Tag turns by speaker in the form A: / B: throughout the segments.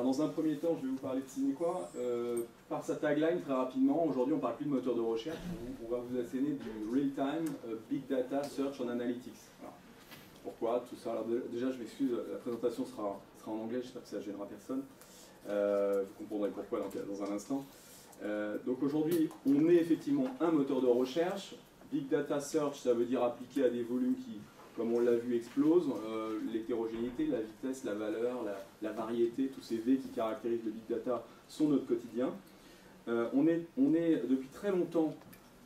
A: dans un premier temps, je vais vous parler de Sinequa. Par sa tagline, très rapidement, aujourd'hui on ne parle plus de moteur de recherche, on va vous asséner du Real-Time Big Data Search and Analytics. Voilà. Pourquoi tout ça? Alors déjà, je m'excuse, la présentation sera en anglais, j'espère que ça ne gênera personne. Vous comprendrez pourquoi dans un instant. Donc aujourd'hui, on est effectivement un moteur de recherche. Big Data Search, ça veut dire appliqué à des volumes qui, comme on l'a vu, explosent. L'hétérogénéité, la vitesse, la valeur, la variété, tous ces V qui caractérisent le Big Data sont notre quotidien. On est depuis très longtemps,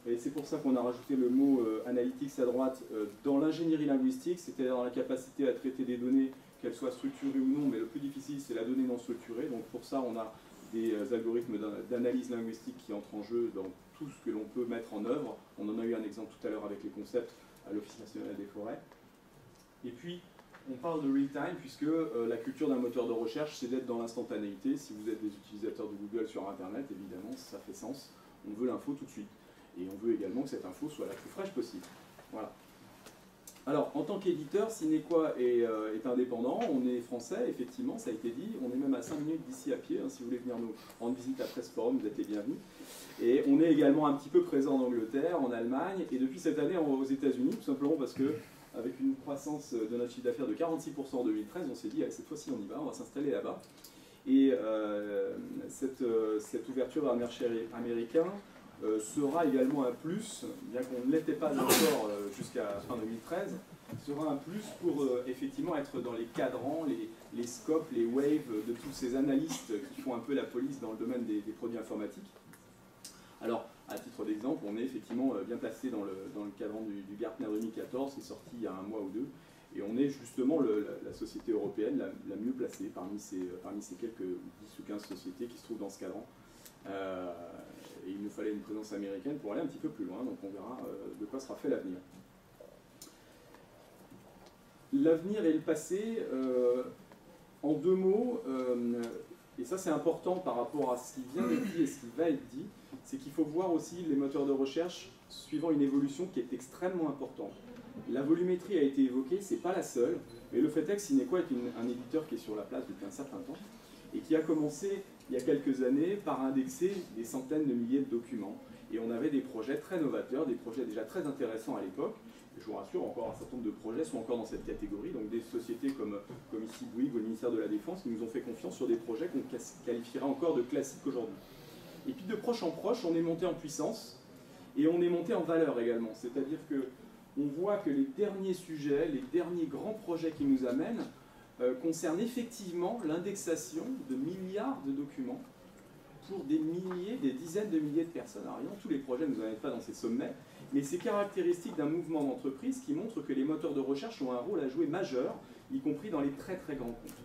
A: et c'est pour ça qu'on a rajouté le mot analytics à droite, dans l'ingénierie linguistique, c'est-à-dire dans la capacité à traiter des données, qu'elles soient structurées ou non, mais le plus difficile, c'est la donnée non structurée. Donc pour ça, on a des algorithmes d'analyse linguistique qui entrent en jeu dans tout ce que l'on peut mettre en œuvre. On en a eu un exemple tout à l'heure avec les concepts à l'Office national des forêts. Et puis, on parle de real-time puisque la culture d'un moteur de recherche, c'est d'être dans l'instantanéité. Si vous êtes des utilisateurs de Google sur Internet, évidemment, ça fait sens. On veut l'info tout de suite. Et on veut également que cette info soit la plus fraîche possible. Voilà. Alors, en tant qu'éditeur, Sinequa est indépendant, on est français, effectivement, ça a été dit, on est même à 5 minutes d'ici à pied, hein, si vous voulez venir nous rendre visite à Presse Forum, vous êtes les bienvenus. Et on est également un petit peu présent en Angleterre, en Allemagne, et depuis cette année aux États-Unis, tout simplement parce que, avec une croissance de notre chiffre d'affaires de 46% en 2013, on s'est dit, allez, cette fois-ci on y va, on va s'installer là-bas. Et cette ouverture vers le marché américain sera également un plus, bien qu'on ne l'était pas encore jusqu'à fin 2013, sera un plus pour effectivement être dans les cadrans, les scopes, les waves de tous ces analystes qui font un peu la police dans le domaine des produits informatiques. Alors, à titre d'exemple, on est effectivement bien placé dans le cadran du Gartner 2014, qui est sorti il y a un mois ou deux, et on est justement la société européenne la mieux placée parmi ces quelques 10 ou 15 sociétés qui se trouvent dans ce cadran. Et il nous fallait une présence américaine pour aller un petit peu plus loin, donc on verra de quoi sera fait l'avenir. L'avenir et le passé, en deux mots, et ça c'est important par rapport à ce qui vient d'être dit et ce qui va être dit, c'est qu'il faut voir aussi les moteurs de recherche suivant une évolution qui est extrêmement importante. La volumétrie a été évoquée, c'est pas la seule, mais le fait est que Sinequa est un éditeur qui est sur la place depuis un certain temps, et qui a commencé il y a quelques années par indexer des centaines de milliers de documents. Et on avait des projets très novateurs, des projets déjà très intéressants à l'époque. Je vous rassure, encore un certain nombre de projets sont encore dans cette catégorie, donc des sociétés comme ici Bouygues ou le ministère de la Défense qui nous ont fait confiance sur des projets qu'on qualifiera encore de classiques aujourd'hui. Et puis de proche en proche, on est monté en puissance et on est monté en valeur également. C'est-à-dire qu'on voit que les derniers sujets, les derniers grands projets qui nous amènent, concerne effectivement l'indexation de milliards de documents pour des milliers, des dizaines de milliers de personnes. Alors évidemment, tous les projets ne nous amènent pas dans ces sommets, mais c'est caractéristique d'un mouvement d'entreprise qui montre que les moteurs de recherche ont un rôle à jouer majeur, y compris dans les très très grands comptes.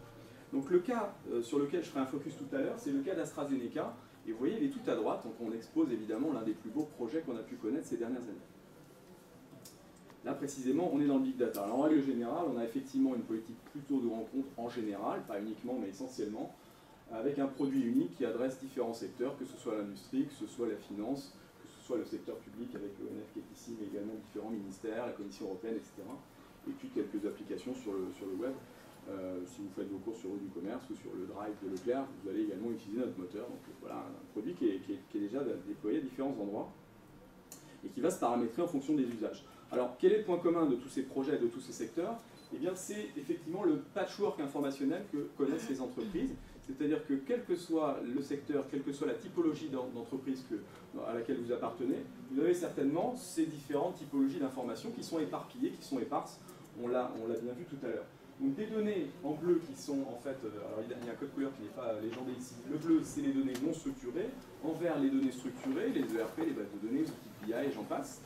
A: Donc le cas sur lequel je ferai un focus tout à l'heure, c'est le cas d'AstraZeneca, et vous voyez, il est tout à droite, donc on expose évidemment l'un des plus beaux projets qu'on a pu connaître ces dernières années. Là, précisément, on est dans le Big Data. Alors, en règle générale, on a effectivement une politique plutôt de rencontre en général, pas uniquement, mais essentiellement, avec un produit unique qui adresse différents secteurs, que ce soit l'industrie, que ce soit la finance, que ce soit le secteur public avec l'ONF qui est ici, mais également différents ministères, la Commission européenne, etc. Et puis quelques applications sur le web. Si vous faites vos courses sur du commerce ou sur le Drive de Leclerc, vous allez également utiliser notre moteur. Donc voilà, un produit qui est déjà déployé à différents endroits et qui va se paramétrer en fonction des usages. Alors, quel est le point commun de tous ces projets, de tous ces secteurs? Eh bien, c'est effectivement le patchwork informationnel que connaissent les entreprises. C'est-à-dire que quel que soit le secteur, quelle que soit la typologie d'entreprise à laquelle vous appartenez, vous avez certainement ces différentes typologies d'informations qui sont éparpillées, qui sont éparses. On l'a bien vu tout à l'heure. Donc des données en bleu qui sont en fait, alors il y a un code couleur qui n'est pas légendé ici. Le bleu, c'est les données non structurées. En vert, les données structurées, les ERP, les bases de données, les outils BI et j'en passe.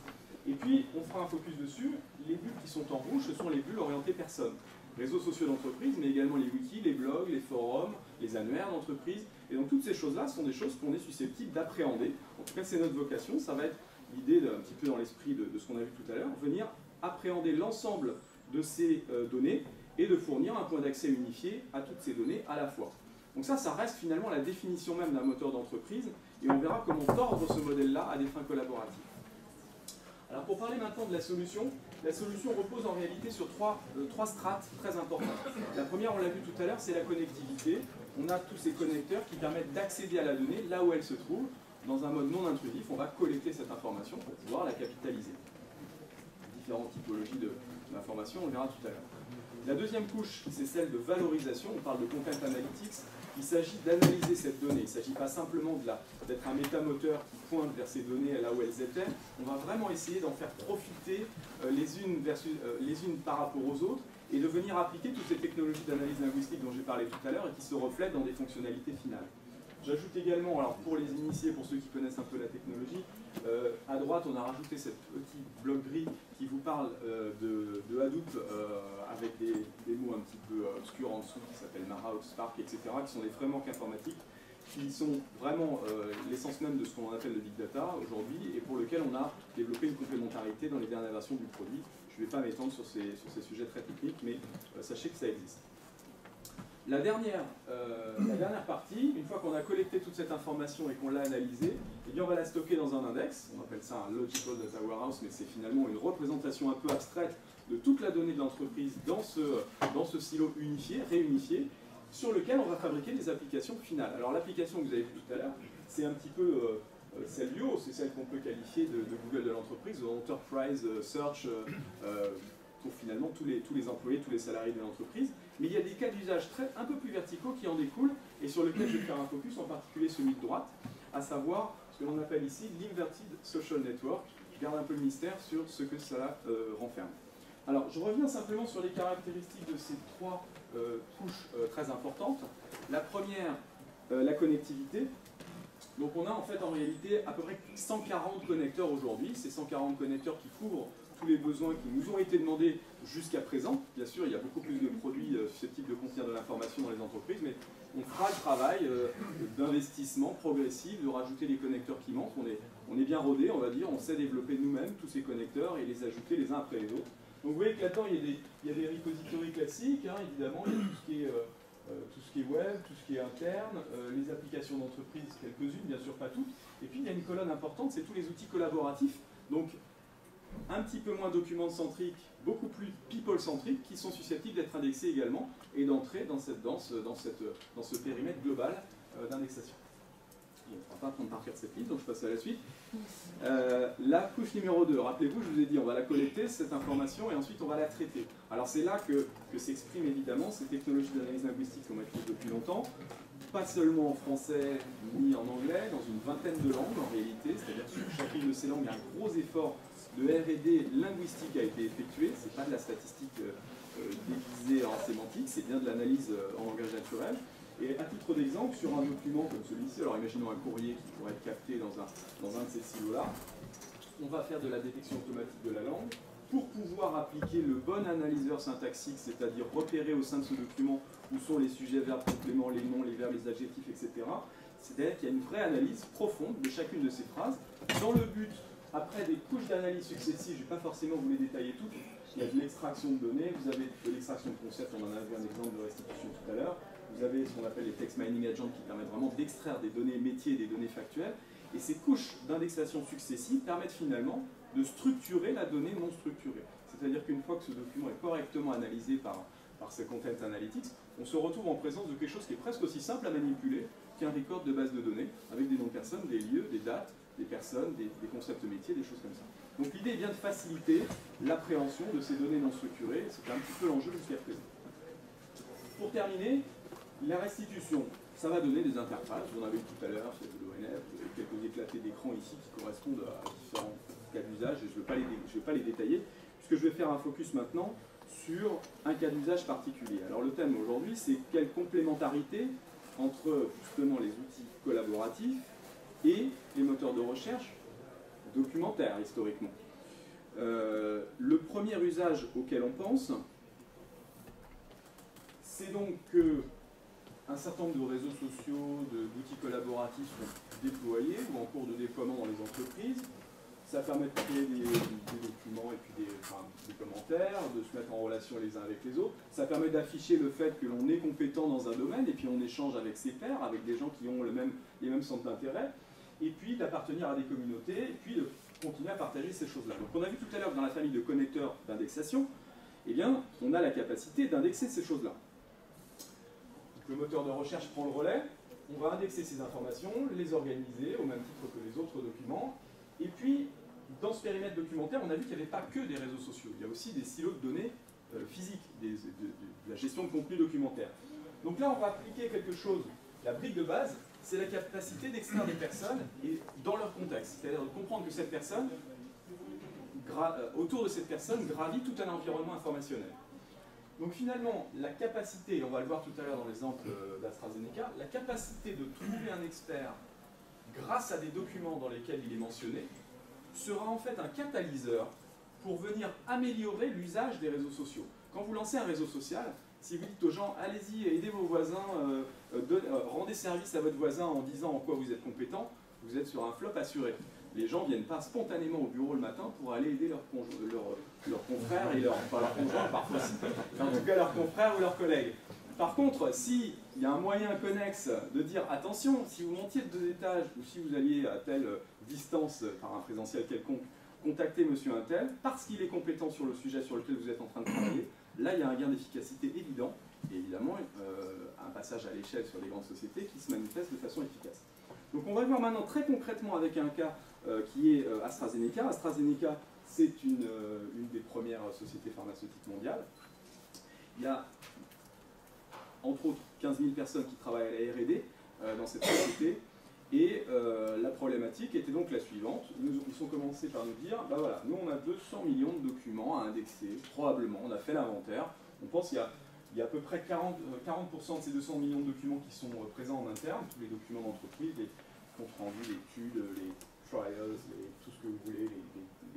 A: Et puis, on fera un focus dessus. Les bulles qui sont en rouge, ce sont les bulles orientées personnes. Réseaux sociaux d'entreprise, mais également les wikis, les blogs, les forums, les annuaires d'entreprise. Et donc, toutes ces choses-là sont des choses qu'on est susceptible d'appréhender. En tout cas, c'est notre vocation. Ça va être l'idée, un petit peu dans l'esprit de ce qu'on a vu tout à l'heure, venir appréhender l'ensemble de ces données et de fournir un point d'accès unifié à toutes ces données à la fois. Donc ça reste finalement la définition même d'un moteur d'entreprise. Et on verra comment tordre ce modèle-là à des fins collaboratives. Alors Alors pour parler maintenant de la solution repose en réalité sur trois strates très importantes. La première, on l'a vu tout à l'heure, c'est la connectivité. On a tous ces connecteurs qui permettent d'accéder à la donnée là où elle se trouve. Dans un mode non intrusif, on va collecter cette information pour pouvoir la capitaliser. Différentes typologies d'informations, on le verra tout à l'heure. La deuxième couche, c'est celle de valorisation. On parle de content analytics. Il s'agit d'analyser cette donnée. Il ne s'agit pas simplement d'être un métamoteur qui pointe vers ces données là où elles étaient. On va vraiment essayer d'en faire profiter les unes par rapport aux autres et de venir appliquer toutes ces technologies d'analyse linguistique dont j'ai parlé tout à l'heure et qui se reflètent dans des fonctionnalités finales. J'ajoute également, alors pour les initiés, pour ceux qui connaissent un peu la technologie, à droite on a rajouté cette petite bloc gris qui vous parle de Hadoop avec des mots un petit peu obscurs en dessous qui s'appellent Maraude, Spark, etc., qui sont des frameworks informatiques qui sont vraiment l'essence même de ce qu'on appelle le big data aujourd'hui et pour lequel on a développé une complémentarité dans les dernières versions du produit. Je ne vais pas m'étendre sur ces sujets très techniques, mais sachez que ça existe. La dernière partie, une fois qu'on a collecté toute cette information et qu'on l'a analysée, eh bien on va la stocker dans un index. On appelle ça un logical data warehouse, mais c'est finalement une représentation un peu abstraite de toute la donnée de l'entreprise dans ce silo unifié, réunifié, sur lequel on va fabriquer des applications finales. Alors l'application que vous avez vue tout à l'heure, c'est un petit peu Cellio, c'est celle qu'on peut qualifier de Google de l'entreprise, de Enterprise Search, pour finalement tous les employés, tous les salariés de l'entreprise. Mais il y a des cas d'usage un peu plus verticaux qui en découlent et sur lesquels je vais faire un focus, en particulier celui de droite, à savoir ce que l'on appelle ici l'Inverted Social Network. Je garde un peu le mystère sur ce que cela renferme. Alors, je reviens simplement sur les caractéristiques de ces trois couches très importantes. La première, la connectivité. Donc on a en fait en réalité à peu près 140 connecteurs aujourd'hui. Ces 140 connecteurs qui couvrent tous les besoins qui nous ont été demandés jusqu'à présent. Bien sûr, il y a beaucoup plus de produits susceptibles de contenir de l'information dans les entreprises, mais on fera le travail d'investissement progressif, de rajouter les connecteurs qui manquent. On est bien rodé, on va dire, on sait développer nous-mêmes tous ces connecteurs et les ajouter les uns après les autres. Donc vous voyez que là-dedans, il y a des repositories classiques, hein, évidemment, il y a tout ce qui est web, tout ce qui est interne, les applications d'entreprise, quelques-unes, bien sûr pas toutes. Et puis il y a une colonne importante, c'est tous les outils collaboratifs. Donc un petit peu moins document-centrique, beaucoup plus people-centrique, qui sont susceptibles d'être indexés également et d'entrer dans ce périmètre global d'indexation. On ne va pas prendre par cœur cette liste, donc je passe à la suite. La couche numéro 2, rappelez-vous, je vous ai dit, on va la collecter, cette information, et ensuite on va la traiter. Alors c'est là que s'expriment évidemment ces technologies d'analyse linguistique qu'on maîtrise depuis longtemps, pas seulement en français ni en anglais, dans une vingtaine de langues en réalité, c'est-à-dire que sur chacune de ces langues, il y a un gros effort de R&D linguistique a été effectué, c'est pas de la statistique déguisée en sémantique, c'est bien de l'analyse en langage naturel. Et à titre d'exemple, sur un document comme celui-ci, alors imaginons un courrier qui pourrait être capté dans un de ces silos-là, on va faire de la détection automatique de la langue pour pouvoir appliquer le bon analyseur syntaxique, c'est-à-dire repérer au sein de ce document où sont les sujets, verbes, compléments, les noms, les verbes, les adjectifs, etc. C'est-à-dire qu'il y a une vraie analyse profonde de chacune de ces phrases, dans le but, après des couches d'analyse successives, je ne vais pas forcément vous les détailler toutes, il y a de l'extraction de données, vous avez de l'extraction de concepts, on en a vu un exemple de restitution tout à l'heure, vous avez ce qu'on appelle les text mining agents qui permettent vraiment d'extraire des données métiers et des données factuelles, et ces couches d'indexation successives permettent finalement de structurer la donnée non structurée. C'est-à-dire qu'une fois que ce document est correctement analysé par ces content analytics, on se retrouve en présence de quelque chose qui est presque aussi simple à manipuler qu'un record de base de données, avec des noms de personnes, des lieux, des dates, des personnes, des concepts métiers, des choses comme ça. Donc l'idée est bien de faciliter l'appréhension de ces données non structurées, c'était un petit peu l'enjeu jusqu'à présent. Pour terminer, la restitution, ça va donner des interfaces, vous en avez tout à l'heure, c'est de l'ONF, quelques éclatés d'écran ici qui correspondent à différents cas d'usage, et je ne vais pas les détailler, puisque je vais faire un focus maintenant sur un cas d'usage particulier. Alors le thème aujourd'hui, c'est quelle complémentarité entre justement les outils collaboratifs et les moteurs de recherche documentaires, historiquement. Le premier usage auquel on pense, c'est donc que un certain nombre de réseaux sociaux, d'outils collaboratifs sont déployés ou en cours de déploiement dans les entreprises. Ça permet de créer des documents et puis des commentaires, de se mettre en relation les uns avec les autres. Ça permet d'afficher le fait que l'on est compétent dans un domaine et puis on échange avec ses pairs, avec des gens qui ont les mêmes centres d'intérêt. Et puis d'appartenir à des communautés, et puis continuer à partager ces choses-là. Donc on a vu tout à l'heure que dans la famille de connecteurs d'indexation, eh bien, on a la capacité d'indexer ces choses-là. Le moteur de recherche prend le relais, on va indexer ces informations, les organiser au même titre que les autres documents, et puis dans ce périmètre documentaire, on a vu qu'il n'y avait pas que des réseaux sociaux, il y a aussi des silos de données physiques, de la gestion de contenu documentaire. Donc là, on va appliquer quelque chose, la brique de base, c'est la capacité d'extraire des personnes et dans leur contexte, c'est-à-dire de comprendre que cette personne, autour de cette personne, gravit tout un environnement informationnel. Donc finalement, la capacité, on va le voir tout à l'heure dans l'exemple d'AstraZeneca, la capacité de trouver un expert grâce à des documents dans lesquels il est mentionné, sera en fait un catalyseur pour venir améliorer l'usage des réseaux sociaux. Quand vous lancez un réseau social, si vous dites aux gens, allez-y, aidez vos voisins, rendez service à votre voisin en disant en quoi vous êtes compétent, vous êtes sur un flop assuré. Les gens ne viennent pas spontanément au bureau le matin pour aller aider leurs confrères et leurs conjoints parfois aussi, mais en tout cas leurs confrères ou leurs collègues. Par contre, s'il y a un moyen connexe de dire attention, si vous montiez de 2 étages ou si vous alliez à telle distance par un présentiel quelconque, contactez monsieur Untel parce qu'il est compétent sur le sujet sur lequel vous êtes en train de travailler, là il y a un gain d'efficacité évident et évidemment un passage à l'échelle sur les grandes sociétés qui se manifeste de façon efficace. Donc on va le voir maintenant très concrètement avec un cas qui est AstraZeneca. AstraZeneca, c'est une des premières sociétés pharmaceutiques mondiales. Il y a entre autres 15 000 personnes qui travaillent à la R&D dans cette société. Et la problématique était donc la suivante. Ils ont commencé par nous dire, bah voilà, nous on a 200 millions de documents à indexer, probablement, on a fait l'inventaire. On pense qu'il y a à peu près 40% de ces 200 millions de documents qui sont présents en interne, tous les documents d'entreprise, les comptes rendus, les études, les trials, tout ce que vous voulez,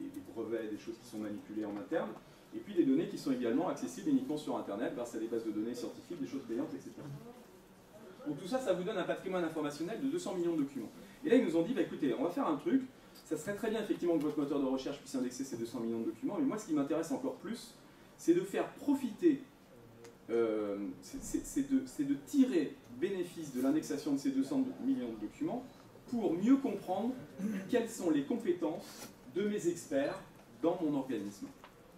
A: les brevets, des choses qui sont manipulées en interne. Et puis des données qui sont également accessibles uniquement sur Internet grâce à des bases de données scientifiques, des choses payantes, etc. Donc tout ça, ça vous donne un patrimoine informationnel de 200 millions de documents. Et là, ils nous ont dit, bah, écoutez, on va faire un truc, ça serait très bien effectivement que votre moteur de recherche puisse indexer ces 200 millions de documents, mais moi, ce qui m'intéresse encore plus, c'est de faire profiter, c'est de tirer bénéfice de l'indexation de ces 200 millions de documents pour mieux comprendre quelles sont les compétences de mes experts dans mon organisme.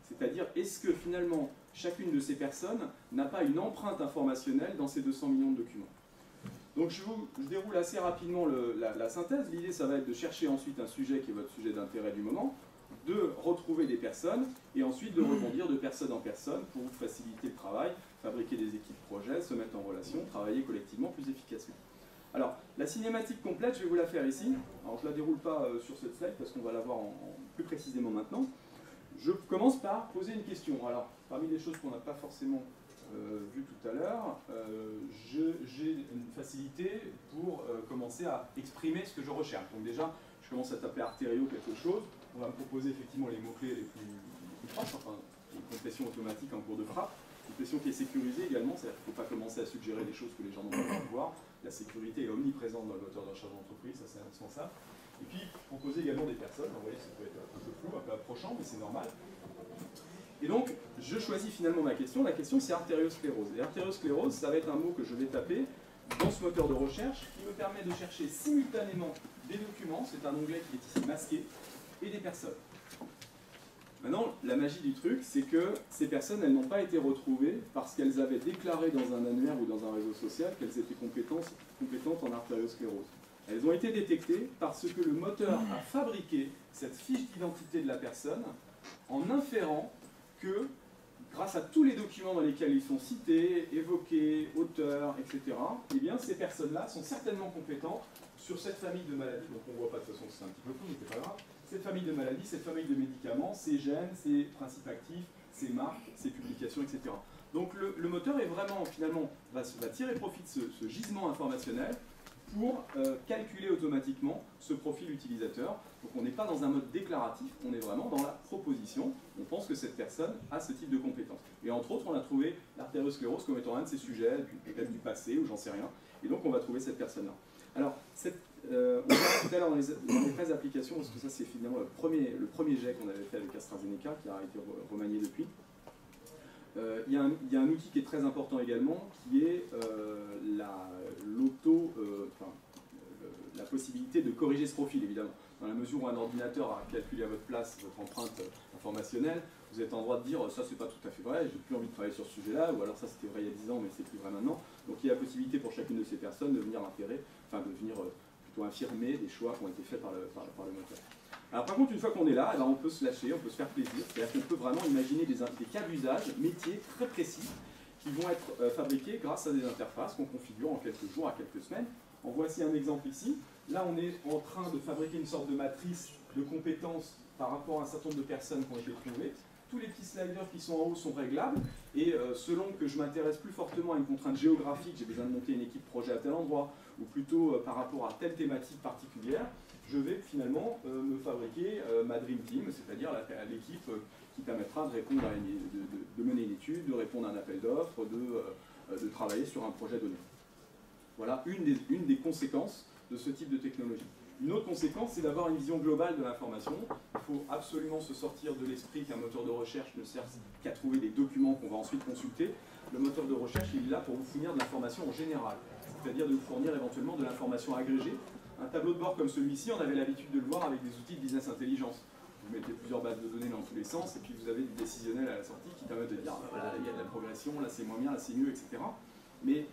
A: C'est-à-dire, est-ce que finalement, chacune de ces personnes n'a pas une empreinte informationnelle dans ces 200 millions de documents? Donc je déroule assez rapidement la synthèse. L'idée, ça va être de chercher ensuite un sujet qui est votre sujet d'intérêt du moment, de retrouver des personnes, et ensuite de rebondir de personne en personne pour vous faciliter le travail, fabriquer des équipes projets, se mettre en relation, travailler collectivement plus efficacement. Alors, la cinématique complète, je vais vous la faire ici. Alors, je ne la déroule pas sur cette slide parce qu'on va la voir plus précisément maintenant. Je commence par poser une question. Alors, parmi les choses qu'on n'a pas forcément vues tout à l'heure, j'ai une facilité pour commencer à exprimer ce que je recherche. Donc déjà, je commence à taper artério quelque chose. On va me proposer effectivement les mots-clés les plus proches, enfin, une compression automatique en cours de frappe. Une compression qui est sécurisée également, c'est-à-dire qu'il ne faut pas commencer à suggérer des choses que les gens n'ont pas besoin de voir. La sécurité est omniprésente dans le moteur de recherche d'entreprise, ça c'est indispensable. Et puis, proposer également des personnes. Vous voyez, ça peut être un peu flou, un peu approchant, mais c'est normal. Et donc, je choisis finalement ma question. La question, c'est artériosclérose. Et artériosclérose, ça va être un mot que je vais taper dans ce moteur de recherche qui me permet de chercher simultanément des documents, c'est un onglet qui est ici masqué, et des personnes. Maintenant, la magie du truc, c'est que ces personnes, elles n'ont pas été retrouvées parce qu'elles avaient déclaré dans un annuaire ou dans un réseau social qu'elles étaient compétentes en artériosclérose. Elles ont été détectées parce que le moteur a fabriqué cette fiche d'identité de la personne en inférant que, grâce à tous les documents dans lesquels ils sont cités, évoqués, auteurs, etc., eh bien, ces personnes-là sont certainement compétentes sur cette famille de maladies. Donc on ne voit pas de toute façon, c'est un petit peu flou, mais c'est pas grave. Cette famille de maladies, cette famille de médicaments, ces gènes, ces principes actifs, ces marques, ces publications, etc. Donc le moteur est vraiment, finalement, va tirer profit de ce gisement informationnel pour calculer automatiquement ce profil utilisateur. Donc on n'est pas dans un mode déclaratif, on est vraiment dans la proposition. On pense que cette personne a ce type de compétences. Et entre autres, on a trouvé l'artériosclérose comme étant un de ces sujets, peut-être du passé, ou j'en sais rien. Et donc on va trouver cette personne-là. Alors, on verra tout à l'heure dans les 13 applications, parce que ça c'est finalement le premier jet qu'on avait fait avec AstraZeneca, qui a été remanié depuis. Il y a un outil qui est très important également, qui est la possibilité de corriger ce profil, évidemment. Dans la mesure où un ordinateur a calculé à votre place votre empreinte informationnelle, vous êtes en droit de dire ça c'est pas tout à fait vrai, j'ai plus envie de travailler sur ce sujet-là, ou alors ça c'était vrai il y a 10 ans mais c'est plus vrai maintenant. Donc il y a la possibilité pour chacune de ces personnes de venir plutôt infirmer des choix qui ont été faits par le moteur. Alors par contre, une fois qu'on est là, on peut se lâcher, on peut se faire plaisir, c'est-à-dire qu'on peut vraiment imaginer des cas d'usage, métiers très précis, qui vont être fabriqués grâce à des interfaces qu'on configure en quelques jours à quelques semaines. En voici un exemple ici. Là, on est en train de fabriquer une sorte de matrice de compétences par rapport à un certain nombre de personnes qui ont été trouvées. Tous les petits sliders qui sont en haut sont réglables, et selon que je m'intéresse plus fortement à une contrainte géographique, j'ai besoin de monter une équipe projet à tel endroit, ou plutôt par rapport à telle thématique particulière, je vais finalement me fabriquer ma Dream Team, c'est-à-dire l'équipe qui permettra de répondre de mener une étude, de répondre à un appel d'offres, de travailler sur un projet donné. Voilà une des conséquences de ce type de technologie. Une autre conséquence, c'est d'avoir une vision globale de l'information. Il faut absolument se sortir de l'esprit qu'un moteur de recherche ne sert qu'à trouver des documents qu'on va ensuite consulter. Le moteur de recherche, il est là pour vous fournir de l'information en général, c'est-à-dire de vous fournir éventuellement de l'information agrégée. Un tableau de bord comme celui-ci, on avait l'habitude de le voir avec des outils de business intelligence. Vous mettez plusieurs bases de données dans tous les sens, et puis vous avez des décisionnels à la sortie qui permettent de dire ah, voilà, il y a de la progression, là c'est moins bien, là c'est mieux, etc. Mais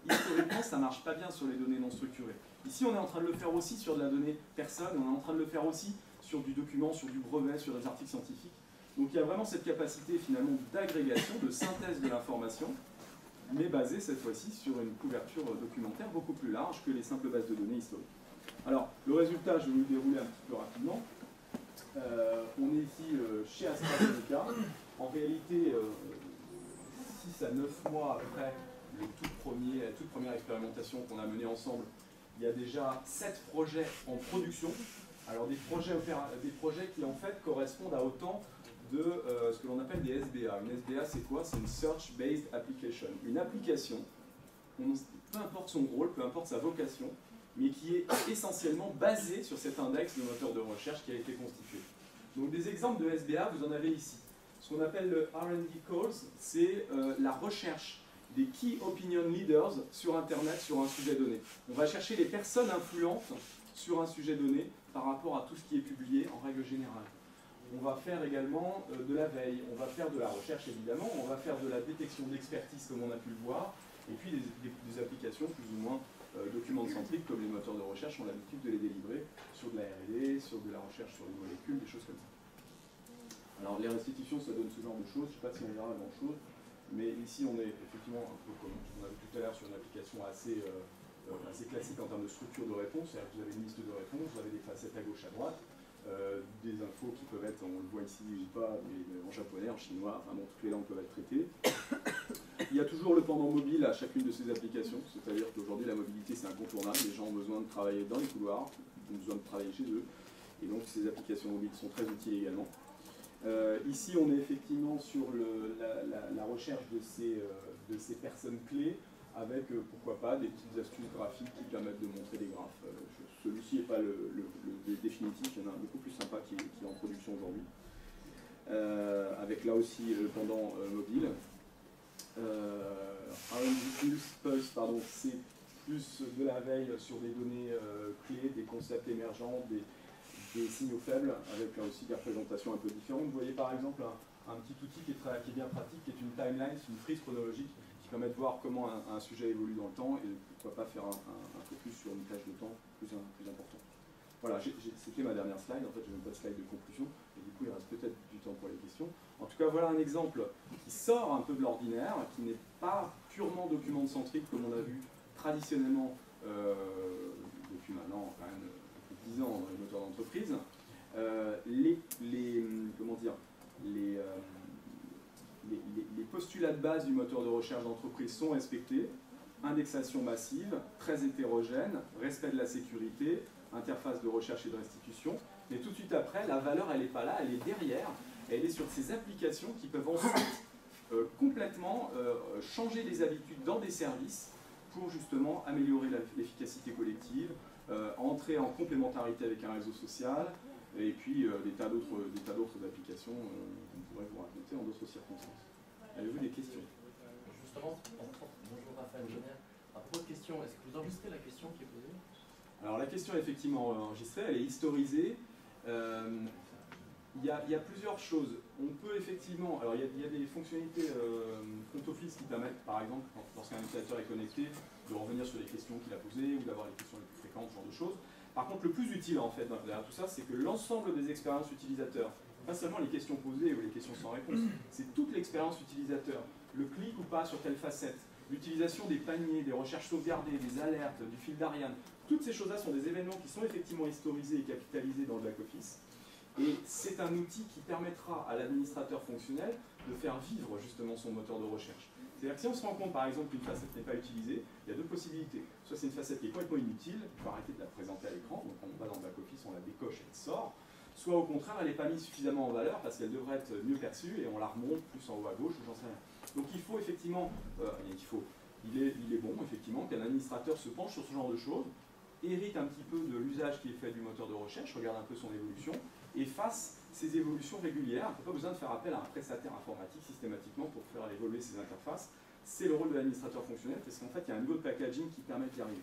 A: historiquement, ça ne marche pas bien sur les données non structurées. Ici, on est en train de le faire aussi sur de la donnée personne, on est en train de le faire aussi sur du document, sur du brevet, sur des articles scientifiques. Donc il y a vraiment cette capacité finalement d'agrégation, de synthèse de l'information, mais basée cette fois-ci sur une couverture documentaire beaucoup plus large que les simples bases de données historiques. Alors, le résultat, je vais vous le dérouler un petit peu rapidement. On est ici chez AstraZeneca. En réalité, 6 à 9 mois après la toute première expérimentation qu'on a menée ensemble, il y a déjà 7 projets en production. Alors des projets qui en fait correspondent à autant de ce que l'on appelle des SBA. Une SBA, c'est quoi? C'est une Search Based Application. Une application, peu importe son rôle, peu importe sa vocation, mais qui est essentiellement basée sur cet index de moteur de recherche qui a été constitué. Donc des exemples de SBA, vous en avez ici. Ce qu'on appelle le R&D Calls, c'est la recherche des Key Opinion Leaders sur Internet sur un sujet donné. On va chercher les personnes influentes sur un sujet donné par rapport à tout ce qui est publié en règle générale. On va faire également de la veille, on va faire de la recherche évidemment, on va faire de la détection d'expertise comme on a pu le voir, et puis des applications plus ou moins document-centriques comme les moteurs de recherche ont l'habitude de les délivrer sur de la R&D, sur de la recherche sur les molécules, des choses comme ça. Alors les restitutions, ça donne ce genre de choses, je ne sais pas si on verra grand chose, mais ici on est effectivement un peu comme on a vu tout à l'heure sur une application assez classique en termes de structure de réponse, c'est-à-dire que vous avez une liste de réponses, vous avez des facettes à gauche à droite, des infos qui peuvent être, on le voit ici ou pas, mais en japonais, en chinois, enfin bon, toutes les langues peuvent être traitées. Il y a toujours le pendant mobile à chacune de ces applications, c'est-à-dire qu'aujourd'hui la mobilité c'est incontournable, les gens ont besoin de travailler dans les couloirs, ont besoin de travailler chez eux, et donc ces applications mobiles sont très utiles également. Ici on est effectivement sur la recherche de ces personnes clés, avec pourquoi pas des petites astuces graphiques qui permettent de montrer des graphes. Celui-ci n'est pas le définitif, il y en a un beaucoup plus sympa qui est en production aujourd'hui, avec là aussi le pendant mobile. R&D Pulse, pardon, c'est plus de la veille sur des données clés, des concepts émergents, des signaux faibles, avec là aussi des représentations un peu différentes. Vous voyez par exemple un petit outil qui est bien pratique, qui est une timeline, c'est une frise chronologique qui permet de voir comment un sujet évolue dans le temps et pourquoi pas faire un focus sur une plage de temps plus importante. Voilà, c'était ma dernière slide, en fait je n'ai même pas de slide de conclusion, et du coup il reste peut-être du temps pour les questions. En tout cas voilà un exemple qui sort un peu de l'ordinaire, qui n'est pas purement document-centrique comme on a vu traditionnellement depuis maintenant quand même 10 ans dans les moteurs d'entreprise. Les postulats de base du moteur de recherche d'entreprise sont respectés. Indexation massive, très hétérogène, respect de la sécurité, interface de recherche et de restitution. Mais tout de suite après, la valeur, elle n'est pas là, elle est derrière. Elle est sur ces applications qui peuvent ensuite complètement changer les habitudes dans des services pour justement améliorer l'efficacité collective, entrer en complémentarité avec un réseau social, et puis des tas d'autres applications qu'on pourrait vous raconter en d'autres circonstances. Avez-vous des questions?
B: Justement, bonjour Raphaël Genève. À propos de questions, est-ce que vous enregistrez la question qui est posée?
A: Alors la question est effectivement enregistrée, elle est historisée. Il y a plusieurs choses. On peut effectivement, alors il y a des fonctionnalités front office qui permettent, par exemple, lorsqu'un utilisateur est connecté, de revenir sur les questions qu'il a posées ou d'avoir les questions les plus fréquentes, ce genre de choses. Par contre, le plus utile en fait derrière tout ça, c'est que l'ensemble des expériences utilisateurs, pas seulement les questions posées ou les questions sans réponse, c'est toute l'expérience utilisateur, le clic ou pas sur telle facette, l'utilisation des paniers, des recherches sauvegardées, des alertes, du fil d'Ariane, toutes ces choses-là sont des événements qui sont effectivement historisés et capitalisés dans le back-office. Et c'est un outil qui permettra à l'administrateur fonctionnel de faire vivre justement son moteur de recherche. C'est-à-dire que si on se rend compte par exemple qu'une facette n'est pas utilisée, il y a deux possibilités. Soit c'est une facette qui est complètement inutile, il faut arrêter de la présenter à l'écran, donc on va dans le back-office, on la décoche et elle sort. Soit au contraire, elle n'est pas mise suffisamment en valeur parce qu'elle devrait être mieux perçue et on la remonte plus en haut à gauche ou j'en sais rien. Donc il faut effectivement, il est bon effectivement qu'un administrateur se penche sur ce genre de choses, hérite un petit peu de l'usage qui est fait du moteur de recherche, regarde un peu son évolution, et fasse ces évolutions régulières. Il n'y a pas besoin de faire appel à un prestataire informatique systématiquement pour faire évoluer ces interfaces. C'est le rôle de l'administrateur fonctionnel, parce qu'en fait, il y a un niveau de packaging qui permet d'y arriver.